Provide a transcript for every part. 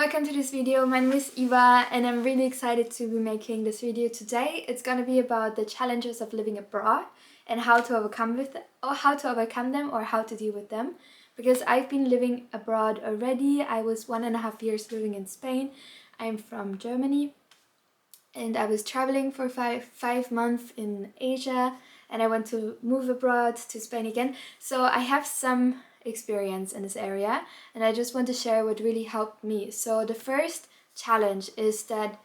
welcome to this video. My name is Eva and I'm really excited to be making this video today. It's gonna be about the challenges of living abroad and how to overcome them or how to deal with them. Because I've been living abroad already. I was 1.5 years living in Spain. I'm from Germany and I was traveling for five months in Asia, and I want to move abroad to Spain again. So I have some experience in this area and I just want to share what really helped me. So the first challenge is that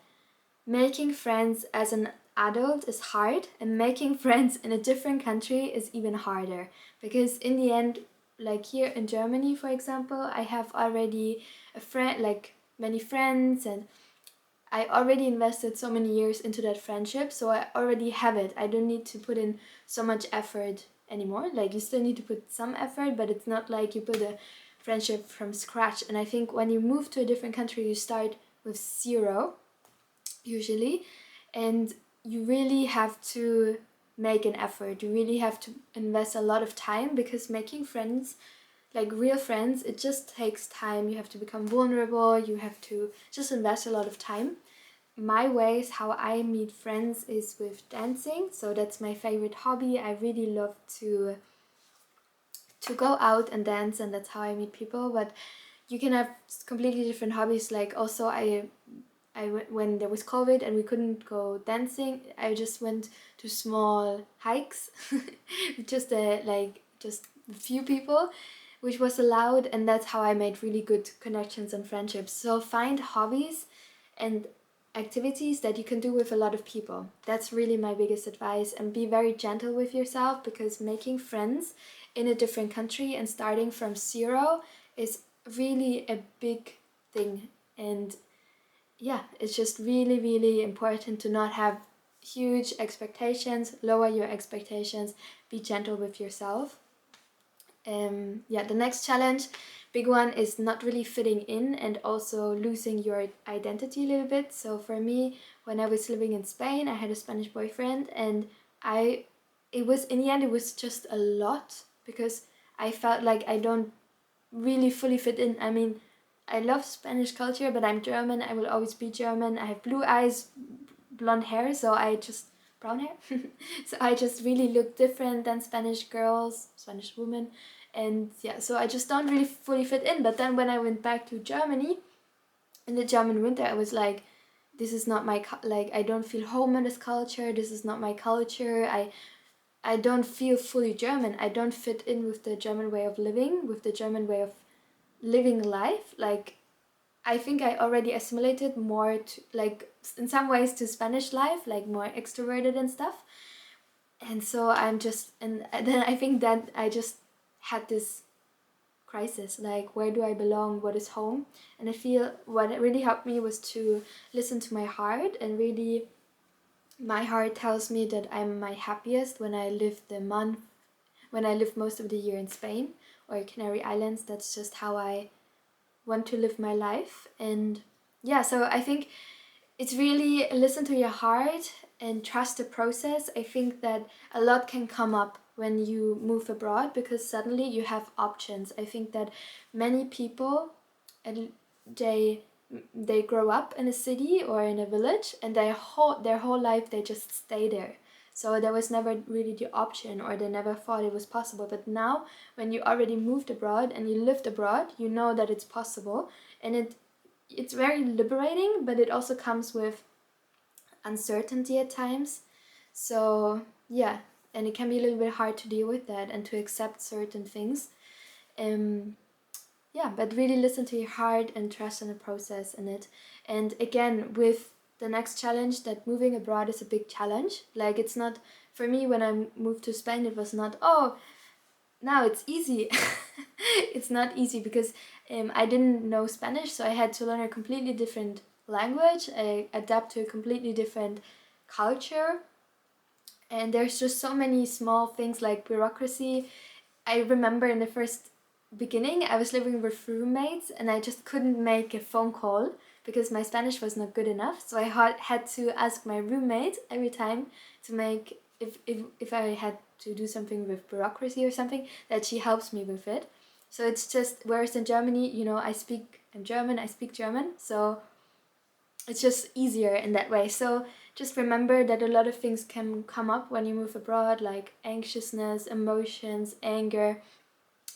making friends as an adult is hard, and making friends in a different country is even harder, because in the end, like here in Germany for example, I have already many friends, and I already invested so many years into that friendship, so I already have it. I don't need to put in so much effort anymore. Like, you still need to put some effort, but it's not like you put a friendship from scratch. And I think when you move to a different country, you start with zero, usually, and you really have to make an effort. You really have to invest a lot of time, because making friends, like real friends, it just takes time. You have to become vulnerable, you have to just invest a lot of time. My ways how I meet friends is with dancing, so that's my favorite hobby. I really love to go out and dance, and that's how I meet people. But you can have completely different hobbies. Like, also when there was COVID and we couldn't go dancing, I just went to small hikes just just a few people, which was allowed, and that's how I made really good connections and friendships. So find hobbies and activities that you can do with a lot of people. That's really my biggest advice, and be very gentle with yourself, because making friends in a different country and starting from zero is really a big thing. And yeah, it's just really important to not have huge expectations. Lower your expectations, be gentle with yourself. The next challenge, big one, is not really fitting in and also losing your identity a little bit. So for me, when I was living in Spain, I had a Spanish boyfriend, and it was, in the end, it was just a lot, because I felt like I don't really fully fit in. I mean, I love Spanish culture, but I'm German. I will always be German. I have blue eyes, blonde hair, brown hair. So I just really look different than Spanish girls, Spanish women. And yeah, so I just don't really fully fit in. But then when I went back to Germany in the German winter, I was like, this is not my, I don't feel home in this culture. This is not my culture. I don't feel fully German. I don't fit in with the German way of living, with the German way of living life. Like, I think I already assimilated more to, like, in some ways, to Spanish life, like more extroverted and stuff. And so and then I think that I just had this crisis, like, where do I belong? What is home? And I feel what really helped me was to listen to my heart, and really, my heart tells me that I'm my happiest when I live most of the year in Spain or Canary Islands. That's just how I want to live my life. And yeah, so I think it's really listen to your heart and trust the process. I think that a lot can come up when you move abroad, because suddenly you have options. I think that many people, and they grow up in a city or in a village, and their whole life they just stay there. So there was never really the option, or they never thought it was possible. But now, when you already moved abroad and you lived abroad, you know that it's possible, and it's very liberating, but it also comes with uncertainty at times. So yeah, and it can be a little bit hard to deal with that and to accept certain things. But really listen to your heart and trust in the process in it. And again, with the next challenge, that moving abroad is a big challenge. Like, it's not, for me, when I moved to Spain, it was not, oh, now it's easy. It's not easy, because I didn't know Spanish, so I had to learn a completely different language, I adapt to a completely different culture, and there's just so many small things like bureaucracy. I remember in the first beginning, I was living with roommates, and I just couldn't make a phone call because my Spanish was not good enough. So I had to ask my roommate every time to make, if I had to do something with bureaucracy or something, that she helps me with it. So it's just, whereas in Germany, I speak I'm German, I speak German, so it's just easier in that way. So just remember that a lot of things can come up when you move abroad, like anxiousness, emotions, anger.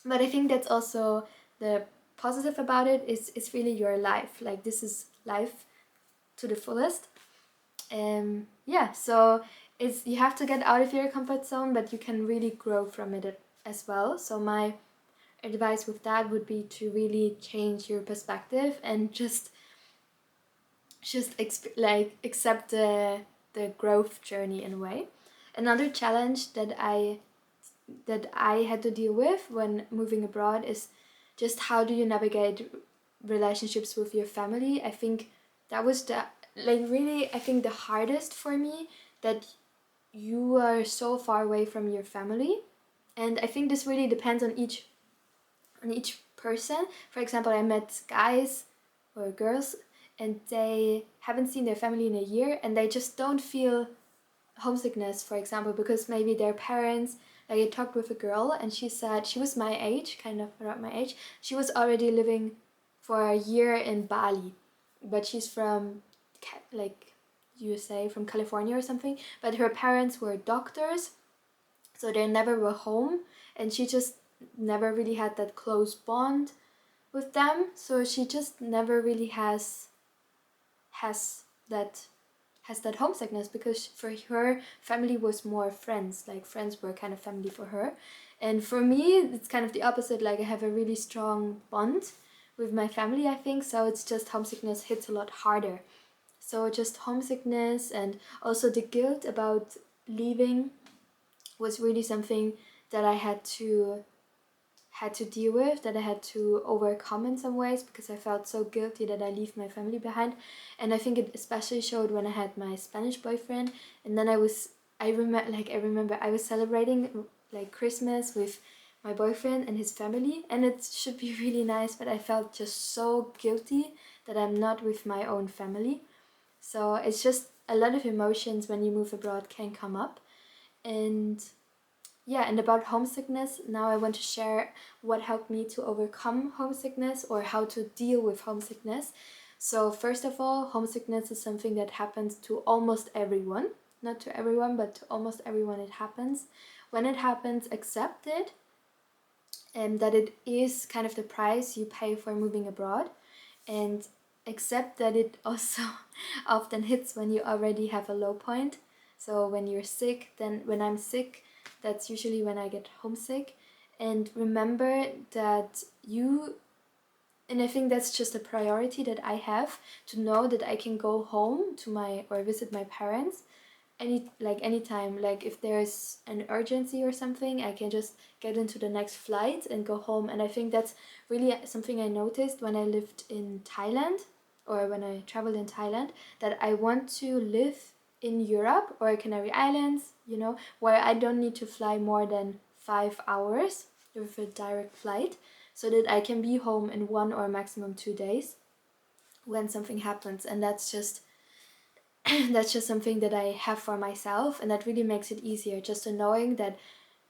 But I think that's also the positive about it is it's really your life. Like this is life to the fullest. Yeah, so it's you have to get out of your comfort zone, but you can really grow from it as well. So my advice with that would be to really change your perspective and just like accept the growth journey in a way. Another challenge that I had to deal with when moving abroad is just how do you navigate relationships with your family. I think that was the like really I think the hardest for me, that you are so far away from your family. And I think this really depends on each person. For example, I met guys or girls and they haven't seen their family in a year and they just don't feel homesickness, for example, because maybe their parents, like I talked with a girl and she said she was my age, kind of around my age. She was already living for a year in Bali, but she's from like USA, from California or something. But her parents were doctors, so they never were home, and she just never really had that close bond with them. So she just never really has that has that homesickness, because for her family was more friends, like friends were kind of family for her. And for me it's kind of the opposite, like I have a really strong bond with my family, I think. So it's just homesickness hits a lot harder. So just homesickness and also the guilt about leaving was really something that I had to deal with, that I had to overcome in some ways, because I felt so guilty that I leave my family behind. And I think it especially showed when I had my Spanish boyfriend, and then I remember I was celebrating like Christmas with my boyfriend and his family, and it should be really nice, but I felt just so guilty that I'm not with my own family. So it's just a lot of emotions when you move abroad can come up. And yeah, and about homesickness, now I want to share what helped me to overcome homesickness, or how to deal with homesickness. So, first of all, homesickness is something that happens to almost everyone. Not to everyone, but to almost everyone it happens. When it happens, accept it, and that it is kind of the price you pay for moving abroad. And accept that it also often hits when you already have a low point. So when you're sick, then when I'm sick, that's usually when I get homesick. And remember that and I think that's just a priority that I have, to know that I can go home to my or visit my parents anytime. Like if there's an urgency or something, I can just get into the next flight and go home. And I think that's really something I noticed when I lived in Thailand, or when I traveled in Thailand, that I want to live in Europe or Canary Islands, where I don't need to fly more than 5 hours with a direct flight, so that I can be home in 1 or maximum 2 days when something happens. And that's just that's just something that I have for myself, and that really makes it easier, just knowing that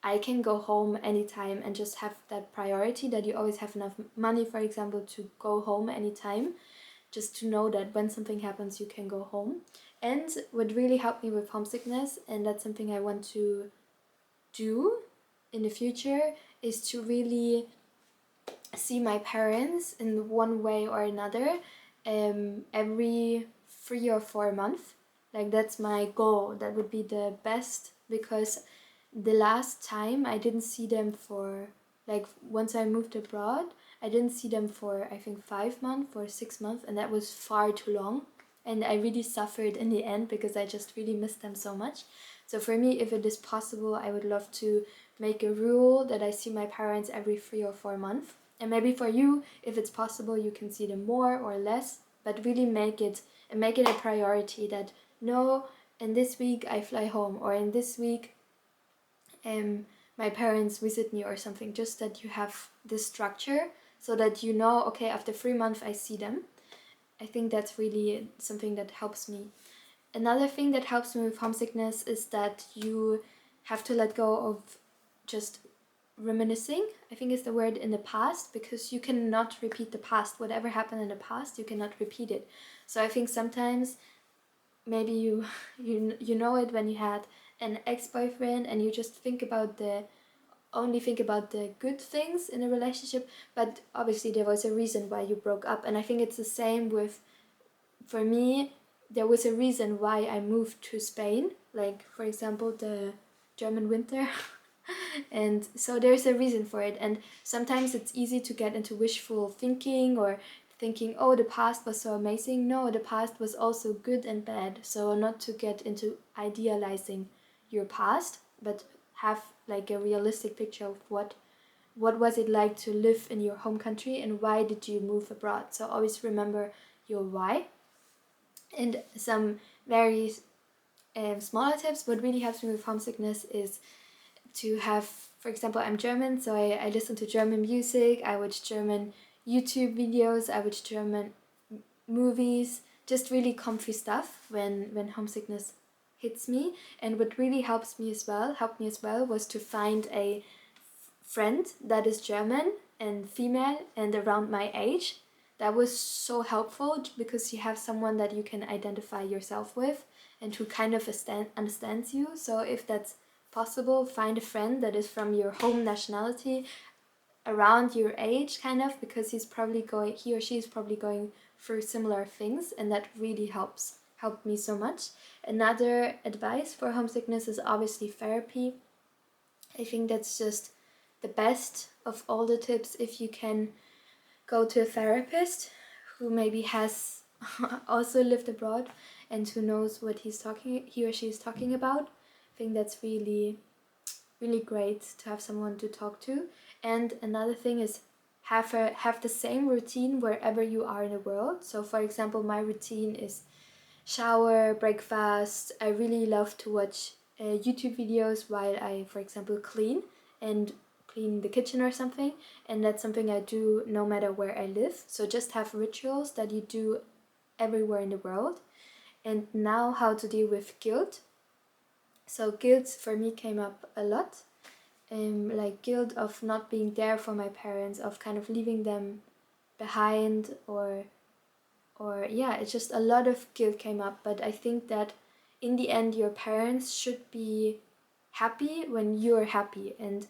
I can go home anytime and just have that priority, that you always have enough money, for example, to go home anytime, just to know that when something happens you can go home. And what really helped me with homesickness, and that's something I want to do in the future, is to really see my parents in one way or another every 3 or 4 months. Like that's my goal. That would be the best, because the last time I didn't see them for, like, once I moved abroad, I didn't see them for I think 5 months or 6 months, and that was far too long. And I really suffered in the end because I just really missed them so much. So for me, if it is possible, I would love to make a rule that I see my parents every 3 or 4 months. And maybe for you, if it's possible, you can see them more or less, but really make it a priority that no, in this week I fly home, or in this week my parents visit me or something. Just that you have this structure, so that you know, okay, after 3 months I see them. I think that's really something that helps me. Another thing that helps me with homesickness is that you have to let go of just reminiscing, I think is the word, in the past, because you cannot repeat the past. Whatever happened in the past, you cannot repeat it. So I think sometimes maybe you know it when you had an ex-boyfriend and you just only think about the good things in a relationship, but obviously there was a reason why you broke up. And I think it's the same with, for me, there was a reason why I moved to Spain, like for example the German winter. And so there's a reason for it, and sometimes it's easy to get into wishful thinking or thinking, oh, the past was so amazing. No, the past was also good and bad. So not to get into idealizing your past, but have like a realistic picture of what was it like to live in your home country and why did you move abroad. So always remember your why. And some very smaller tips, what really helps me with homesickness is to have, for example, I'm German, so I listen to German music, I watch German YouTube videos, I watch German movies, just really comfy stuff when homesickness hits me. And what really helped me as well, was to find a friend that is German and female and around my age. That was so helpful because you have someone that you can identify yourself with and who kind of understands you. So if that's possible, find a friend that is from your home nationality, around your age, kind of, because he or she is probably going through similar things, and that really helped me so much. Another advice for homesickness is obviously therapy. I think that's just the best of all the tips. If you can go to a therapist who maybe has also lived abroad and who knows what he or she is talking about, I think that's really, really great to have someone to talk to. And another thing is have the same routine wherever you are in the world. So for example, my routine is shower, breakfast. I really love to watch YouTube videos while I, for example, clean the kitchen or something, and that's something I do no matter where I live. So just have rituals that you do everywhere in the world. And now, how to deal with guilt. So guilt for me came up a lot, like guilt of not being there for my parents, of kind of leaving them behind, or yeah, it's just a lot of guilt came up. But I think that in the end, your parents should be happy when you're happy. And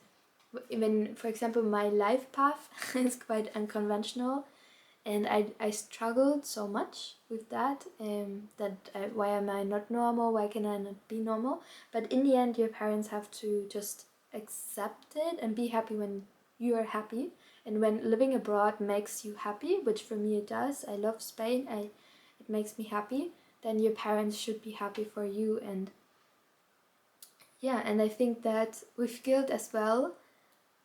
when, for example, my life path is quite unconventional, and I struggled so much with that, why am I not normal, why can I not be normal. But in the end, your parents have to just accept it and be happy when you are happy. And when living abroad makes you happy, which for me it does, I love Spain, it makes me happy, then your parents should be happy for you. And yeah, and I think that with guilt as well,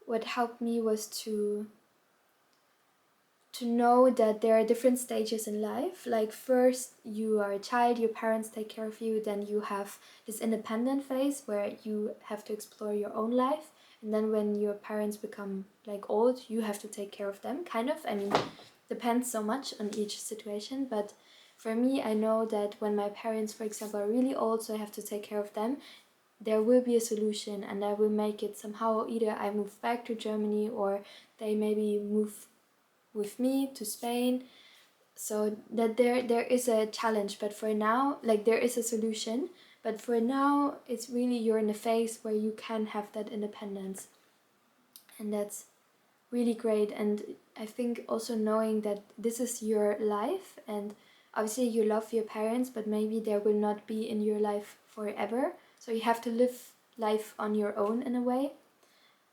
what helped me was to know that there are different stages in life. Like first you are a child, your parents take care of you, then you have this independent phase where you have to explore your own life, and then when your parents become like old, you have to take care of them, kind of. I mean, depends so much on each situation, but for me, I know that when my parents, for example, are really old, so I have to take care of them, there will be a solution, and I will make it somehow. Either I move back to Germany or they maybe move with me to Spain. So that there is a challenge, but for now, like, there is a solution, but for now it's really, you're in a phase where you can have that independence, and that's really great. And I think also knowing that this is your life, and obviously you love your parents, but maybe they will not be in your life forever, so you have to live life on your own in a way,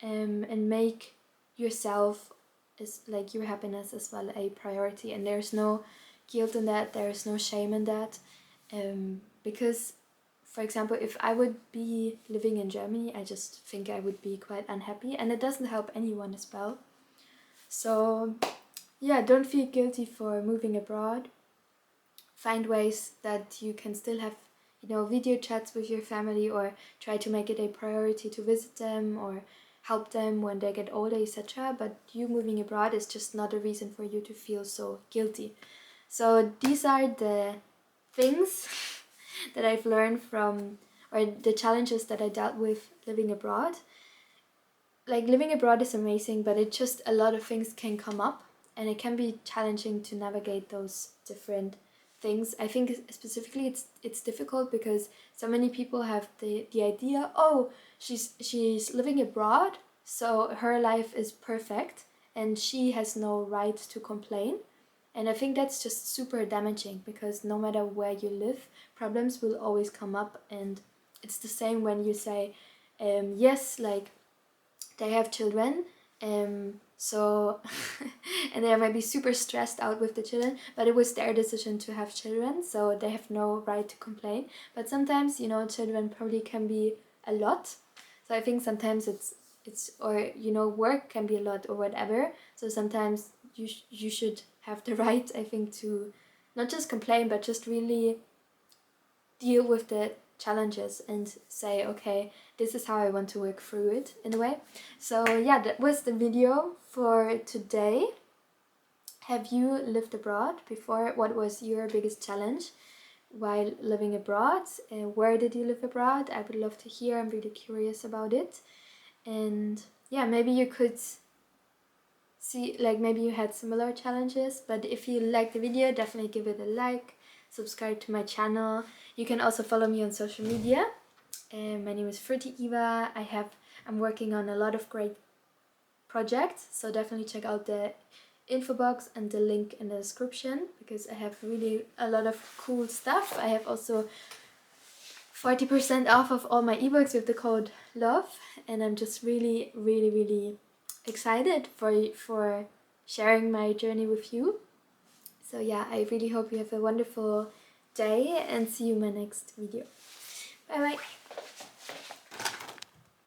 and make yourself, is like your happiness as well, a priority. And there's no guilt in that, there's no shame in that, because for example, if I would be living in Germany, I just think I would be quite unhappy, and it doesn't help anyone as well. So yeah, don't feel guilty for moving abroad. Find ways that you can still have, video chats with your family, or try to make it a priority to visit them or help them when they get older, etc. But you moving abroad is just not a reason for you to feel so guilty. So these are the things that I've learned from, or the challenges that I dealt with living abroad. like living abroad is amazing, but it just a lot of things can come up, and it can be challenging to navigate those different things. I think specifically it's difficult because so many people have the idea, oh, she's living abroad, so her life is perfect and she has no right to complain. And I think that's just super damaging, because no matter where you live, problems will always come up. And it's the same when you say, yes, like they have children, so and they might be super stressed out with the children, but it was their decision to have children, so they have no right to complain. But sometimes, you know, children probably can be a lot. So I think sometimes it's or, you know, work can be a lot or whatever. So sometimes you should have the right, I think, to not just complain, but just really deal with the challenges and say, okay, this is how I want to work through it in a way. So yeah, that was the video for today. Have you lived abroad before? What was your biggest challenge while living abroad? Where did you live abroad? I would love to hear. I'm really curious about it. And yeah, maybe you could see, like, maybe you had similar challenges. But if you like the video, definitely give it a like, subscribe to my channel. You can also follow me on social media. My name is Fruity Eva. I'm working on a lot of great projects, so definitely check out the info box and the link in the description, because I have really a lot of cool stuff. I have also 40% off of all my ebooks with the code LOVE, and I'm just really, really, really excited for sharing my journey with you. So yeah, I really hope you have a wonderful day, and see you in my next video. Bye bye!